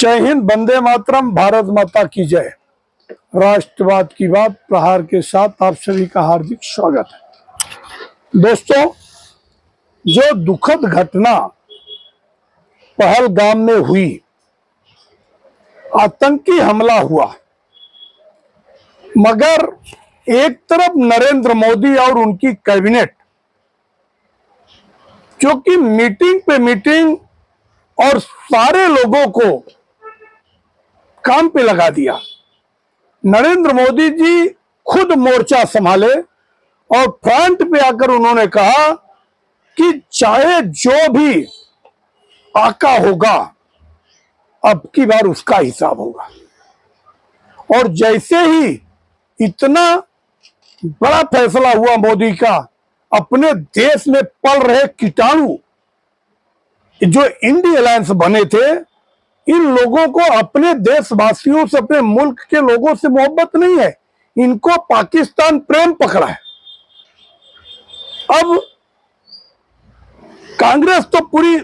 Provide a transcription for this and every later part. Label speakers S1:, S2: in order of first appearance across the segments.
S1: जय हिंद, वंदे मातरम, भारत माता की जय। राष्ट्रवाद की बात प्रहार के साथ आप सभी का हार्दिक स्वागत है। दोस्तों, जो दुखद घटना पहलगाम में हुई, आतंकी हमला हुआ, मगर एक तरफ नरेंद्र मोदी और उनकी कैबिनेट जो कि मीटिंग पे मीटिंग और सारे लोगों को काम पे लगा दिया। नरेंद्र मोदी जी खुद मोर्चा संभाले और फ्रंट पे आकर उन्होंने कहा कि चाहे जो भी आका होगा, अब की बार उसका हिसाब होगा। और जैसे ही इतना बड़ा फैसला हुआ मोदी का, अपने देश में पल रहे कीटाणु जो इंडी अलायंस बने थे, इन लोगों को अपने देशवासियों से, अपने मुल्क के लोगों से मोहब्बत नहीं है, इनको पाकिस्तान प्रेम पकड़ा है। अब कांग्रेस तो पूरी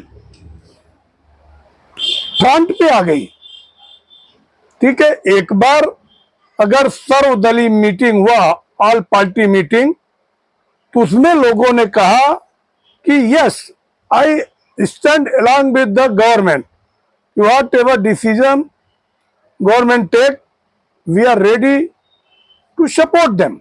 S1: फ्रंट पे आ गई। ठीक है, एक बार अगर सर्वदलीय मीटिंग हुआ, ऑल पार्टी मीटिंग, तो उसमें लोगों ने कहा कि yes, I stand along with the government, whatever decision government take, we are ready to support them।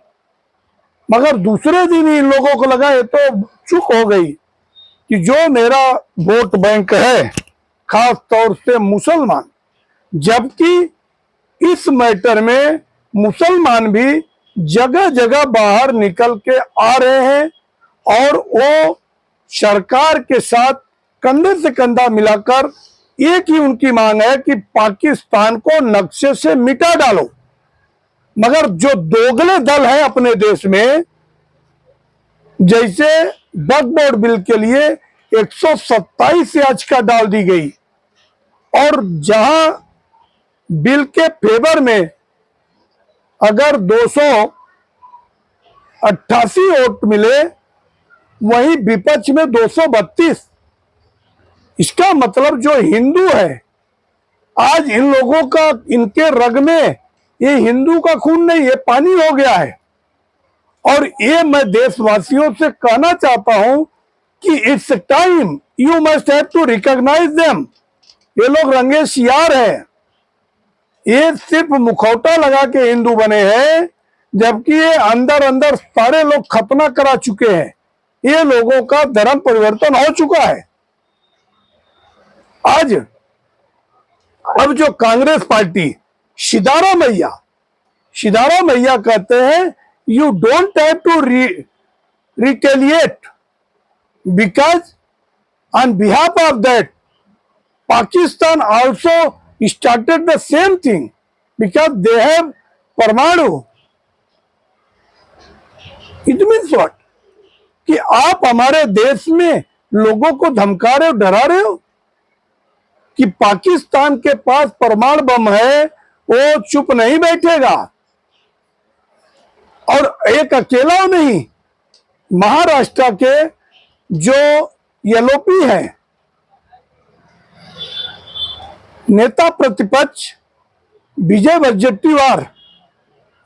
S1: मगर दूसरे दिन ही इन लोगों को लगा, ये तो चूक हो गई कि जो मेरा वोट बैंक है, खास तौर से मुसलमान, जबकि इस मैटर में मुसलमान भी जगह जगह बाहर निकल के आ रहे हैं और वो सरकार के साथ कंधे से कंधा मिलाकर एक ही उनकी मांग है कि पाकिस्तान को नक्शे से मिटा डालो। मगर जो दोगले दल है अपने देश में, जैसे वक्फ बोर्ड बिल के लिए 127 याचिका डाल दी गई और जहां बिल के फेवर में अगर 288 वोट मिले, वहीं विपक्ष में 232। इसका मतलब जो हिंदू है, आज इन लोगों का, इनके रग में ये हिंदू का खून नहीं, ये पानी हो गया है। और ये मैं देशवासियों से कहना चाहता हूं कि it's time, you must have to recognise them. ये लोग रंगे शियार हैं, ये सिर्फ मुखौटा लगा के हिंदू बने हैं, जबकि ये अंदर अंदर सारे लोग खतना करा चुके हैं। ये लोगों का धर्म परिवर्तन हो चुका है। आज अब जो कांग्रेस पार्टी, सिदारा मैया कहते हैं, you don't have to retaliate because on behalf of that Pakistan also started the same thing because they have परमाणु। It means what? कि आप हमारे देश में लोगों को धमका रहे हो, डरा रहे हो कि पाकिस्तान के पास परमाणु बम है, वो चुप नहीं बैठेगा। और एक अकेला नहीं, महाराष्ट्र के जो एलओपी है, नेता प्रतिपक्ष विजय वडेट्टीवार,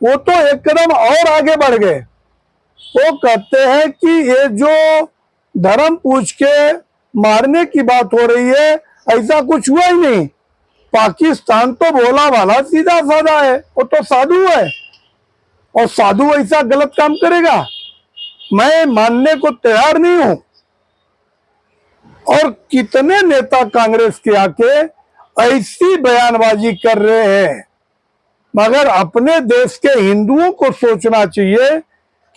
S1: वो तो एक कदम और आगे बढ़ गए। वो कहते हैं कि ये जो धर्म पूछ के मारने की बात हो रही है, ऐसा कुछ हुआ ही नहीं। पाकिस्तान तो भोला भाला सीधा साधा है, वो तो साधु है, और साधु ऐसा गलत काम करेगा? मैं मानने को तैयार नहीं हूं। और कितने नेता कांग्रेस के आके ऐसी बयानबाजी कर रहे हैं। मगर अपने देश के हिंदुओं को सोचना चाहिए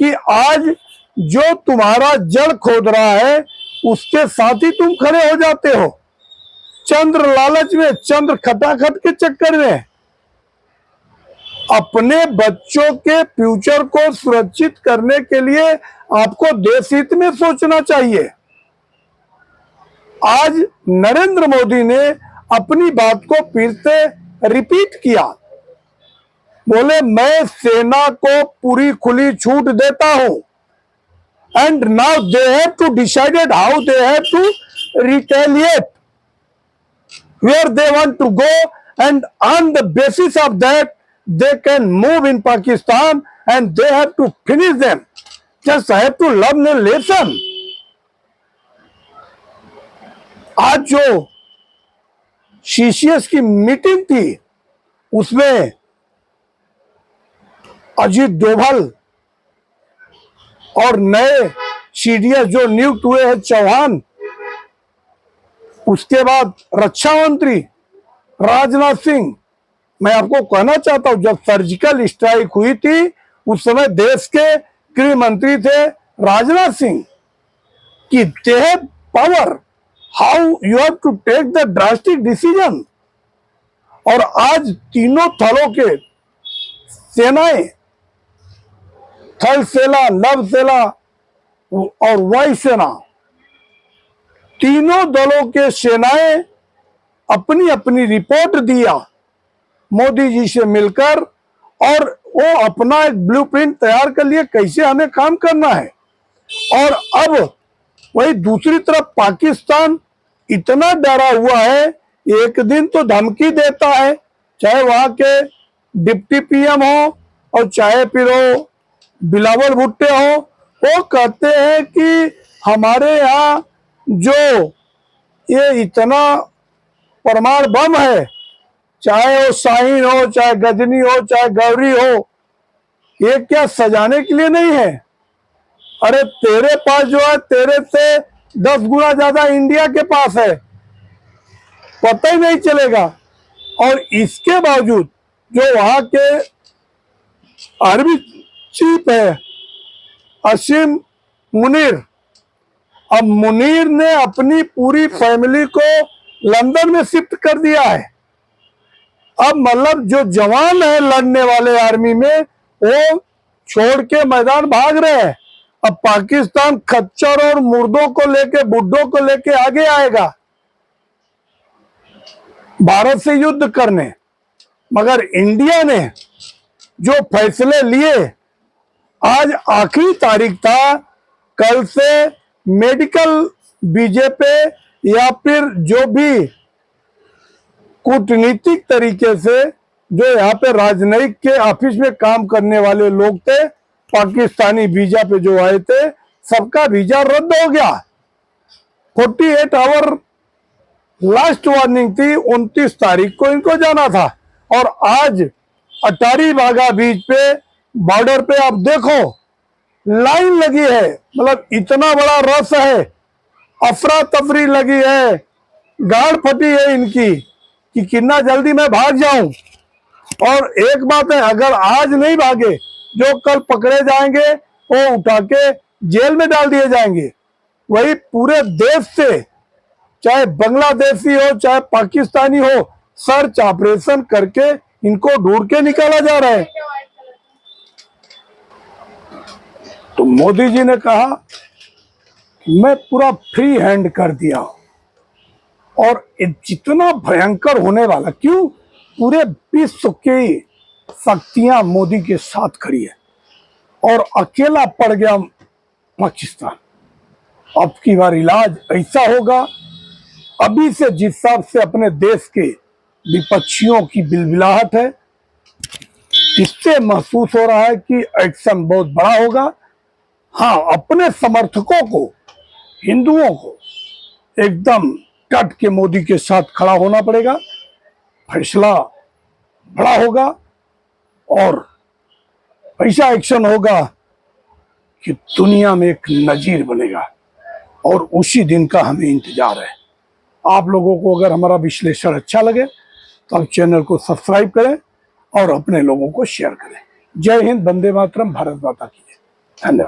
S1: कि आज जो तुम्हारा जड़ खोद रहा है, उसके साथ ही तुम खड़े हो जाते हो, चंद्र लालच में, चंद्र खटाखट के चक्कर में। अपने बच्चों के फ्यूचर को सुरक्षित करने के लिए आपको देश हित में सोचना चाहिए। आज नरेंद्र मोदी ने अपनी बात को फिर से रिपीट किया, बोले मैं सेना को पूरी खुली छूट देता हूं, and now they have to decided how they have to retaliate, where they want to go and on the basis of that they can move in Pakistan and they have to finish them. Just have to learn a lesson. आज जो CCS की meeting थी उसमें अजीत डोभाल और नए CDS जो नियुक्त हुए हैं चौहान, उसके बाद रक्षा मंत्री राजनाथ सिंह, मैं आपको कहना चाहता हूं जब सर्जिकल स्ट्राइक हुई थी उस समय देश के गृह मंत्री थे राजनाथ सिंह कि they have power, how you have to take the drastic decision. और आज तीनों थलों के सेनाएं, थल सेना, नभ सेना और वायु सेना, तीनों दलों के सेनाएं अपनी अपनी रिपोर्ट दिया मोदी जी से मिलकर और वो अपना एक ब्लूप्रिंट तैयार कर लिए कैसे हमें काम करना है। और अब वही दूसरी तरफ पाकिस्तान इतना डरा हुआ है, एक दिन तो धमकी देता है, चाहे वहां के डिप्टी पीएम हो और चाहे फिर वो बिलावल भुट्टो हो, वो कहते हैं कि हमारे यहाँ जो ये इतना परमाणु बम है, चाहे वो शाहीन हो, चाहे गजनी हो, चाहे गौरी हो, ये क्या सजाने के लिए नहीं है। अरे तेरे पास जो है तेरे से 10 गुना ज्यादा इंडिया के पास है, पता ही नहीं चलेगा। और इसके बावजूद जो वहां के आर्मी चीफ है असीम मुनीर, अब मुनीर ने अपनी पूरी फैमिली को लंदन में शिफ्ट कर दिया है। अब मतलब जो जवान है लड़ने वाले आर्मी में वो छोड़ के मैदान भाग रहे हैं। अब पाकिस्तान खच्चर और मुर्दों को लेके, बुड्ढों को लेके आगे आएगा भारत से युद्ध करने। मगर इंडिया ने जो फैसले लिए, आज आखिरी तारीख था, कल से मेडिकल वीजे पे या फिर जो भी कूटनीतिक तरीके से जो यहाँ पे राजनयिक के ऑफिस में काम करने वाले लोग थे, पाकिस्तानी वीजा पे जो आए थे, सबका वीजा रद्द हो गया। 48 आवर लास्ट वार्निंग थी, 29 तारीख को इनको जाना था। और आज अटारी वाघा बीच पे बॉर्डर पे आप देखो लाइन लगी है, मतलब इतना बड़ा रश है, अफरा तफरी लगी है, गाड़ फटी है इनकी कि कितना जल्दी मैं भाग जाऊं। और एक बात है, अगर आज नहीं भागे, जो कल पकड़े जाएंगे वो उठा के जेल में डाल दिए जाएंगे। वही पूरे देश से, चाहे बांग्लादेशी हो चाहे पाकिस्तानी हो, सर्च ऑपरेशन करके इनको ढूंढ के निकाला जा रहा है। तो मोदी जी ने कहा कि मैं पूरा फ्री हैंड कर दिया, और जितना भयंकर होने वाला, क्यों, पूरे विश्व की शक्तियां मोदी के साथ खड़ी है और अकेला पड़ गया पाकिस्तान। अब की बार इलाज ऐसा होगा, अभी से जिस हिसाब से अपने देश के विपक्षियों की बिलबिलाहट है, इससे महसूस हो रहा है कि एक्शन बहुत बड़ा होगा। हाँ, अपने समर्थकों को, हिंदुओं को एकदम डट के मोदी के साथ खड़ा होना पड़ेगा। फैसला बड़ा होगा और ऐसा एक्शन होगा कि दुनिया में एक नजीर बनेगा, और उसी दिन का हमें इंतजार है। आप लोगों को अगर हमारा विश्लेषण अच्छा लगे तो आप चैनल को सब्सक्राइब करें और अपने लोगों को शेयर करें। जय हिंद, वंदे मातरम, भारत माता की जय। धन्यवाद।